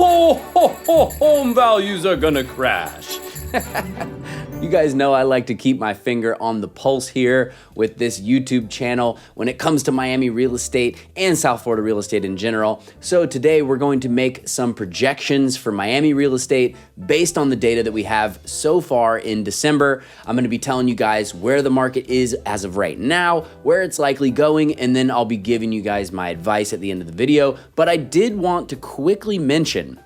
home values are gonna crash. You guys know I like to keep my finger on the pulse here with this YouTube channel when it comes to Miami real estate and South Florida real estate in general. So today we're going to make some projections for Miami real estate based on the data that we have so far in December. I'm going to be telling you guys where the market is as of right now, where it's likely going, and then I'll be giving you guys my advice at the end of the video. But I did want to quickly mention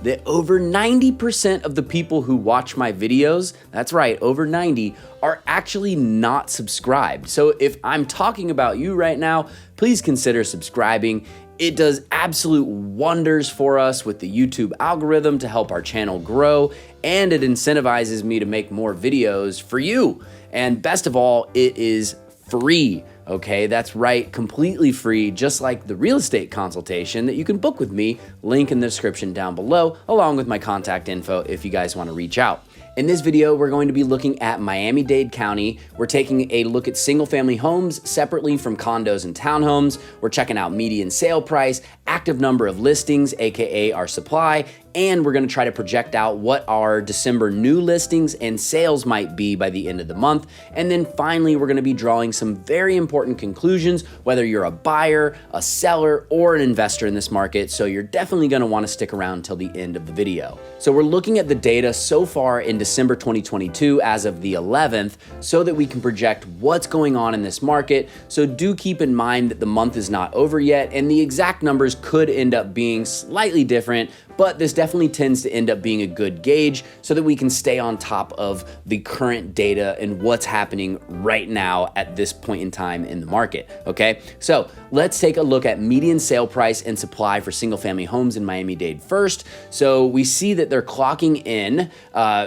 that over 90% of the people who watch my videos, that's right, over 90, are actually not subscribed. So if I'm talking about you right now, please consider subscribing. It does absolute wonders for us with the YouTube algorithm to help our channel grow, and it incentivizes me to make more videos for you. And best of all, it is free. Okay, that's right, completely free, just like the real estate consultation that you can book with me, link in the description down below, along with my contact info if you guys want to reach out. In this video, we're going to be looking at Miami-Dade County. We're taking a look at single-family homes separately from condos and townhomes. We're checking out median sale price, active number of listings, aka our supply, and we're going to try to project out what our December new listings and sales might be by the end of the month. And then finally, we're going to be drawing some very important conclusions, whether you're a buyer, a seller, or an investor in this market. So you're definitely going to want to stick around till the end of the video. So we're looking at the data so far in December 2022 as of the 11th so that we can project what's going on in this market. So do keep in mind that the month is not over yet and the exact numbers could end up being slightly different, but this definitely tends to end up being a good gauge so that we can stay on top of the current data and what's happening right now at this point in time in the market, okay? So let's take a look at median sale price and supply for single family homes in Miami-Dade first. So we see that they're clocking in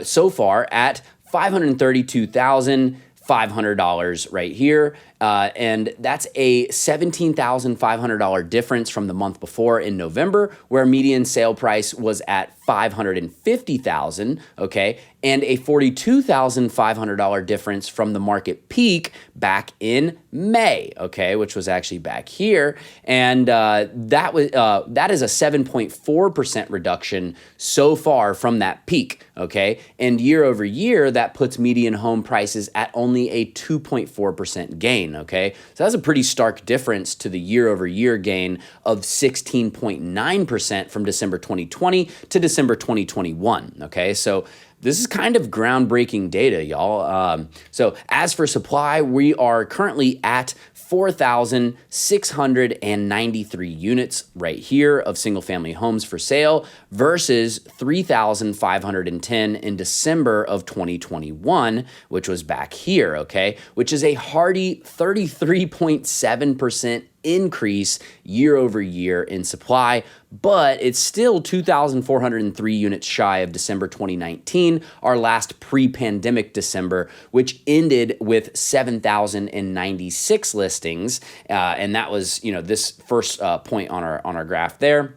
so far at $532,500 right here. And that's a $17,500 difference from the month before in November, where median sale price was at $550,000, okay, and a $42,500 difference from the market peak back in May, okay, which was actually back here, and that is a 7.4% reduction so far from that peak, okay, and year over year that puts median home prices at only a 2.4% gain. Okay, so that's a pretty stark difference to the year-over-year gain of 16.9% from December 2020 to December 2021. Okay, so this is kind of groundbreaking data, y'all. So as for supply, we are currently at 4,693 units right here of single-family homes for sale versus 3,510 in December of 2021, which was back here, okay, which is a hearty 33.7% increase year over year in supply, but it's still 2,403 units shy of December 2019, our last pre-pandemic December, which ended with 7,096 listings, and that was, you know, this first point on our graph there.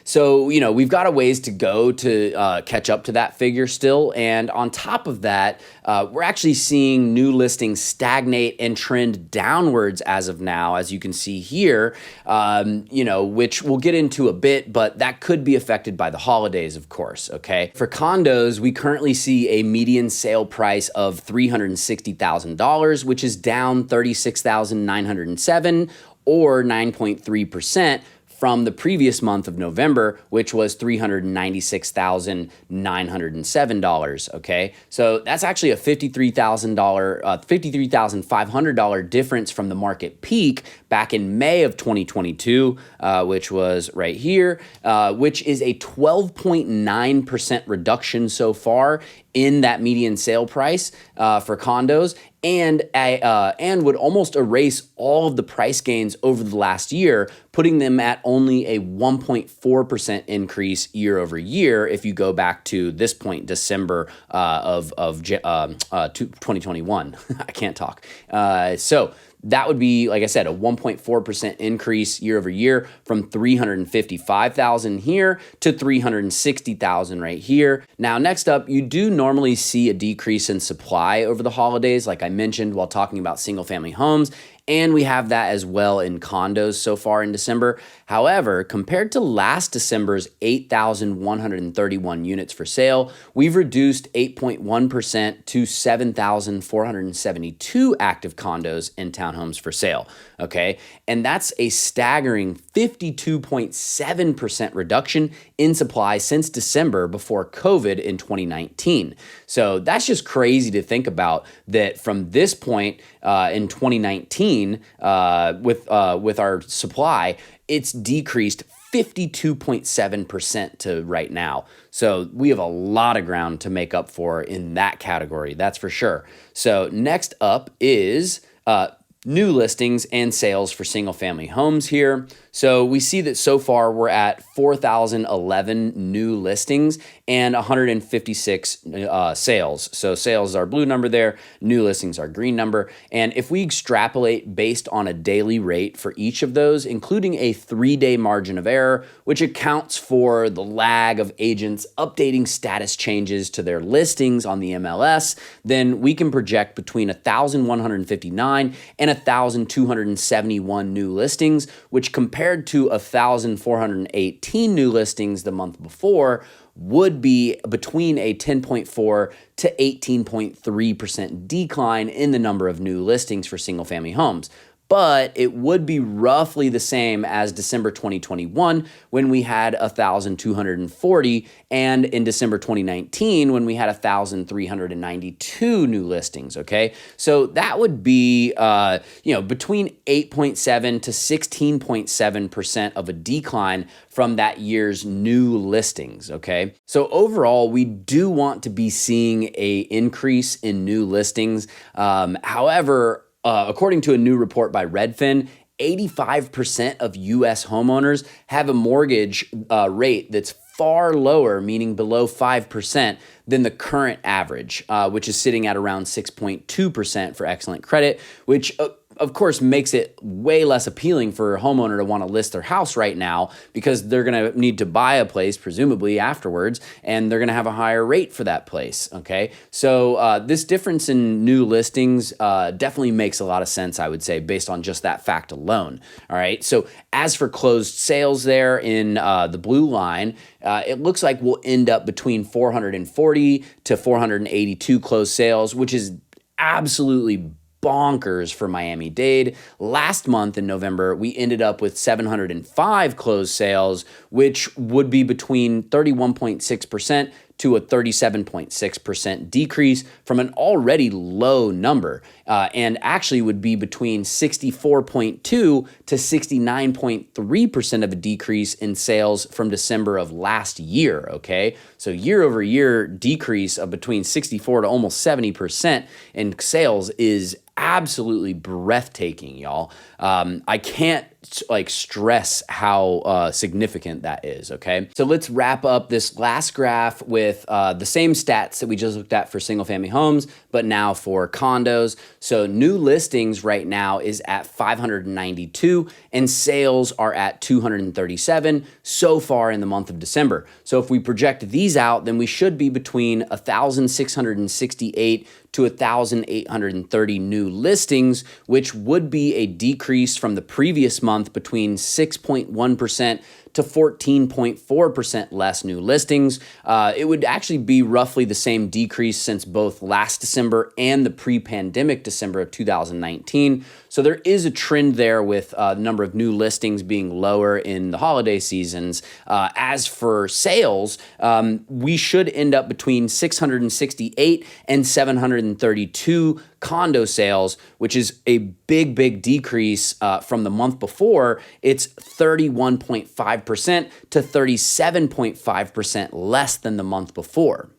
So, you know, we've got a ways to go to catch up to that figure still. And on top of that, we're actually seeing new listings stagnate and trend downwards as of now, as you can see here, you know, which we'll get into a bit, but that could be affected by the holidays, of course, okay? For condos, we currently see a median sale price of $360,000, which is down $36,907 or 9.3%. from the previous month of November, which was $396,907, okay? So that's actually a $53,500 difference from the market peak back in May of 2022, which was right here, which is a 12.9% reduction so far in that median sale price for condos, and would almost erase all of the price gains over the last year, putting them at only a 1.4% increase year over year if you go back to this point, December of 2021. I can't talk. So that would be, like I said, a 1.4% increase year over year from 355,000 here to 360,000 right here. Now, next up, you do normally see a decrease in supply over the holidays, like I mentioned while talking about single family homes. And we have that as well in condos so far in December. However, compared to last December's 8,131 units for sale, we've reduced 8.1% to 7,472 active condos and townhomes for sale, okay? And that's a staggering 52.7% reduction in supply since December before COVID in 2019. So that's just crazy to think about, that from this point in 2019 with our supply, it's decreased 52.7% to right now. So we have a lot of ground to make up for in that category, that's for sure. So next up is new listings and sales for single family homes here. So we see that so far we're at 4,011 new listings and 156 sales. So sales is our blue number there, new listings our green number. And if we extrapolate based on a daily rate for each of those, including a 3-day margin of error, which accounts for the lag of agents updating status changes to their listings on the MLS, then we can project between 1,159 and 1,271 new listings, which compared to 1,418 new listings the month before would be between a 10.4 to 18.3% decline in the number of new listings for single family homes. But it would be roughly the same as December 2021 when we had 1,240, and in December 2019 when we had 1,392 new listings, okay? So that would be, between 8.7 to 16.7% of a decline from that year's new listings, okay? So overall, we do want to be seeing a increase in new listings. However, according to a new report by Redfin, 85% of U.S. homeowners have a mortgage rate that's far lower, meaning below 5%, than the current average, which is sitting at around 6.2% for excellent credit, which of course makes it way less appealing for a homeowner to want to list their house right now, because they're going to need to buy a place presumably afterwards, and they're going to have a higher rate for that place, okay? So this difference in new listings definitely makes a lot of sense, I would say, based on just that fact alone, all right? So as for closed sales there in the blue line, it looks like we'll end up between 440 to 482 closed sales, which is absolutely bonkers for Miami-Dade. Last month in November, we ended up with 705 closed sales, which would be between 31.6% to a 37.6% decrease from an already low number, and actually would be between 64.2 to 69.3% of a decrease in sales from December of last year, okay? So year over year decrease of between 64 to almost 70% in sales is absolutely breathtaking, y'all. I can't stress how significant that is, okay? So let's wrap up this last graph with the same stats that we just looked at for single family homes, but now for condos. So new listings right now is at 592 and sales are at 237 so far in the month of December. So if we project these out, then we should be between 1,668 to 1,830 new listings, which would be a decrease from the previous month between 6.1% to 14.4% less new listings. It would actually be roughly the same decrease since both last December and the pre-pandemic December of 2019. So there is a trend there with the number of new listings being lower in the holiday seasons. As for sales, we should end up between 668 and 732 condo sales, which is a big decrease from the month before. It's 31.5% to 37.5% less than the month before.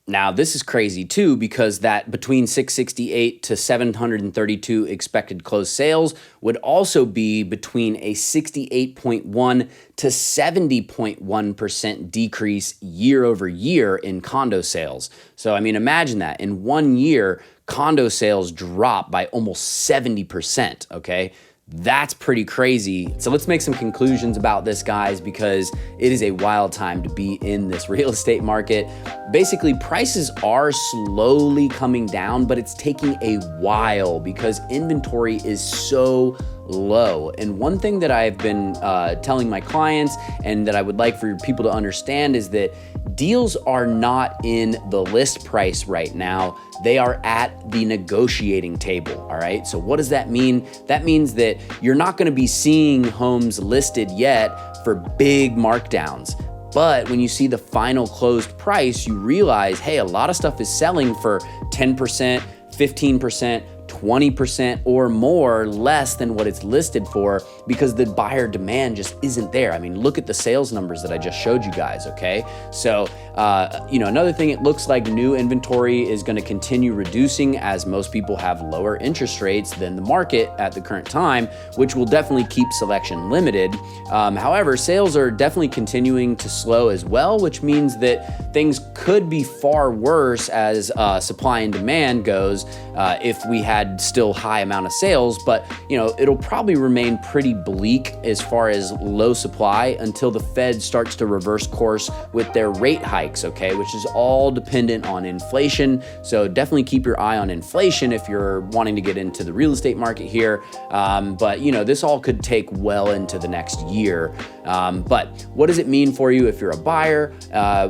Now, this is crazy too, because that between 668 to 732 expected closed sales would also be between a 68.1 to 70.1% decrease year over year in condo sales. So, I mean, imagine that in 1 year, condo sales drop by almost 70%, okay? That's pretty crazy. So let's make some conclusions about this, guys, because it is a wild time to be in this real estate market. Basically, prices are slowly coming down, but it's taking a while because inventory is so low. And one thing that I've been telling my clients and that I would like for people to understand is that deals are not in the list price right now. They are at the negotiating table, all right? So what does that mean? That means that you're not gonna be seeing homes listed yet for big markdowns. But when you see the final closed price, you realize, hey, a lot of stuff is selling for 10%, 15%, 20% or more less than what it's listed for because the buyer demand just isn't there. I mean, look at the sales numbers that I just showed you guys, okay? So, another thing, it looks like new inventory is gonna continue reducing as most people have lower interest rates than the market at the current time, which will definitely keep selection limited. However, sales are definitely continuing to slow as well, which means that things could be far worse as supply and demand goes if we had still high amount of sales, but it'll probably remain pretty bleak as far as low supply until the Fed starts to reverse course with their rate hikes, okay, which is all dependent on inflation. So definitely keep your eye on inflation if you're wanting to get into the real estate market here. But this all could take well into the next year. But what does it mean for you if you're a buyer?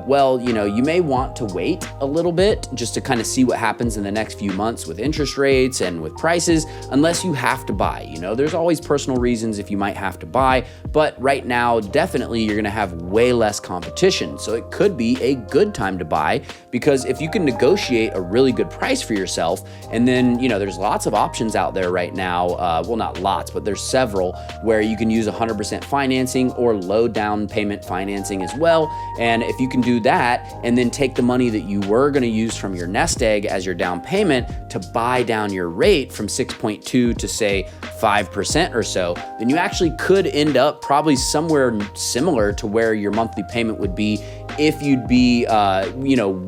Well, you may want to wait a little bit just to kind of see what happens in the next few months with interest rates and with prices, unless you have to buy. There's always personal reasons if you might have to buy, but right now, definitely you're gonna have way less competition. So it could be a good time to buy because if you can negotiate a really good price for yourself, and then, there's lots of options out there right now. Well, not lots, but there's several where you can use 100% financing or low down payment financing as well. And if you can do that and then take the money that you were gonna use from your nest egg as your down payment to buy down your rate from 6.2 to say 5% or so, then you actually could end up probably somewhere similar to where your monthly payment would be if you'd be,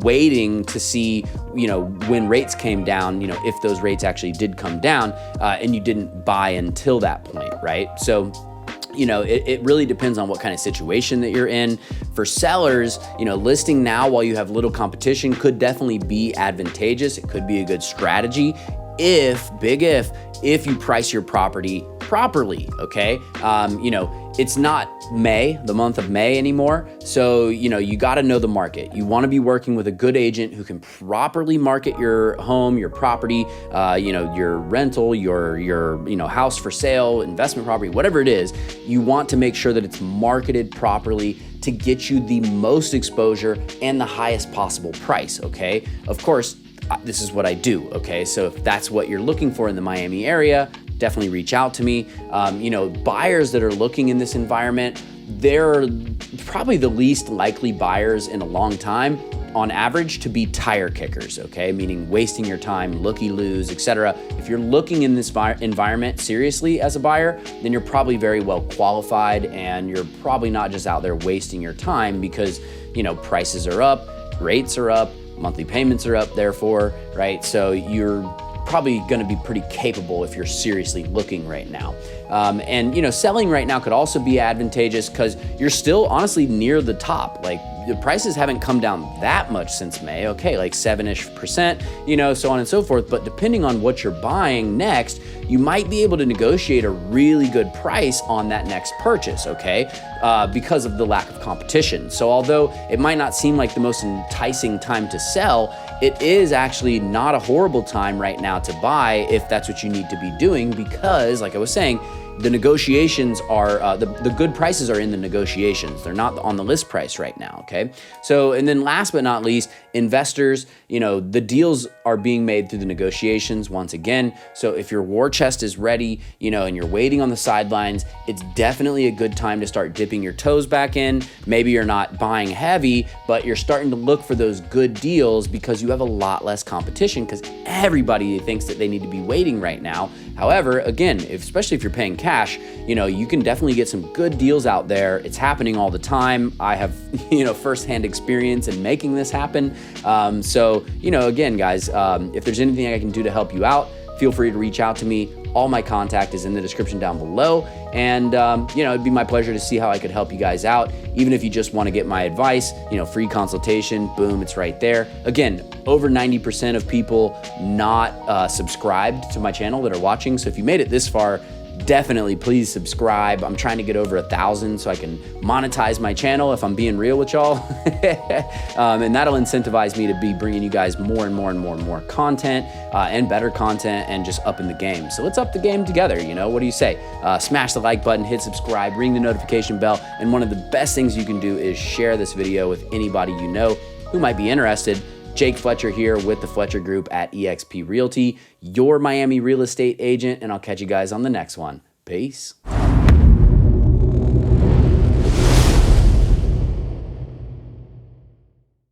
waiting to see, when rates came down, if those rates actually did come down and you didn't buy until that point, right? So, it really depends on what kind of situation that you're in. For sellers, listing now while you have little competition could definitely be advantageous. It could be a good strategy if you price your property properly, okay? It's not the month of May anymore. So, you gotta know the market. You wanna be working with a good agent who can properly market your home, your property, your rental, your house for sale, investment property, whatever it is. You want to make sure that it's marketed properly to get you the most exposure and the highest possible price, okay? Of course, this is what I do, okay? So if that's what you're looking for in the Miami area, definitely reach out to me. Buyers that are looking in this environment, they're probably the least likely buyers in a long time on average to be tire kickers, okay? Meaning wasting your time, looky-loos, etc. If you're looking in this environment seriously as a buyer, then you're probably very well qualified and you're probably not just out there wasting your time because, prices are up, rates are up, monthly payments are up, therefore, right? So you're probably gonna be pretty capable if you're seriously looking right now. Selling right now could also be advantageous because you're still honestly near the top. Like the prices haven't come down that much since May, okay, like 7-ish%, so on and so forth. But depending on what you're buying next, you might be able to negotiate a really good price on that next purchase, okay, because of the lack of competition. So although it might not seem like the most enticing time to sell, it is actually not a horrible time right now to buy if that's what you need to be doing because, like I was saying, the negotiations are, the good prices are in the negotiations. They're not on the list price right now, okay? So, and then last but not least, investors, the deals are being made through the negotiations once again. So if your war chest is ready, and you're waiting on the sidelines, it's definitely a good time to start dipping your toes back in. Maybe you're not buying heavy, but you're starting to look for those good deals because you have a lot less competition because everybody thinks that they need to be waiting right now. However, again, especially if you're paying cash, you can definitely get some good deals out there. It's happening all the time. I have, firsthand experience in making this happen. So, again, guys, if there's anything I can do to help you out, feel free to reach out to me. All my contact is in the description down below. And, you know, it'd be my pleasure to see how I could help you guys out. Even if you just want to get my advice, you know, free consultation, boom, it's right there. Again, over 90% of people not subscribed to my channel that are watching. So if you made it this far, definitely please subscribe. I'm trying to get over 1,000 so I can monetize my channel, if I'm being real with y'all. And that'll incentivize me to be bringing you guys more and more content and better content and just upping the game. So let's up the game together, you know? What do you say? Smash the like button, hit subscribe, ring the notification bell, and one of the best things you can do is share this video with anybody you know who might be interested. Jake Fletcher here with the Fletcher Group at eXp Realty, your Miami real estate agent, and I'll catch you guys on the next one. Peace.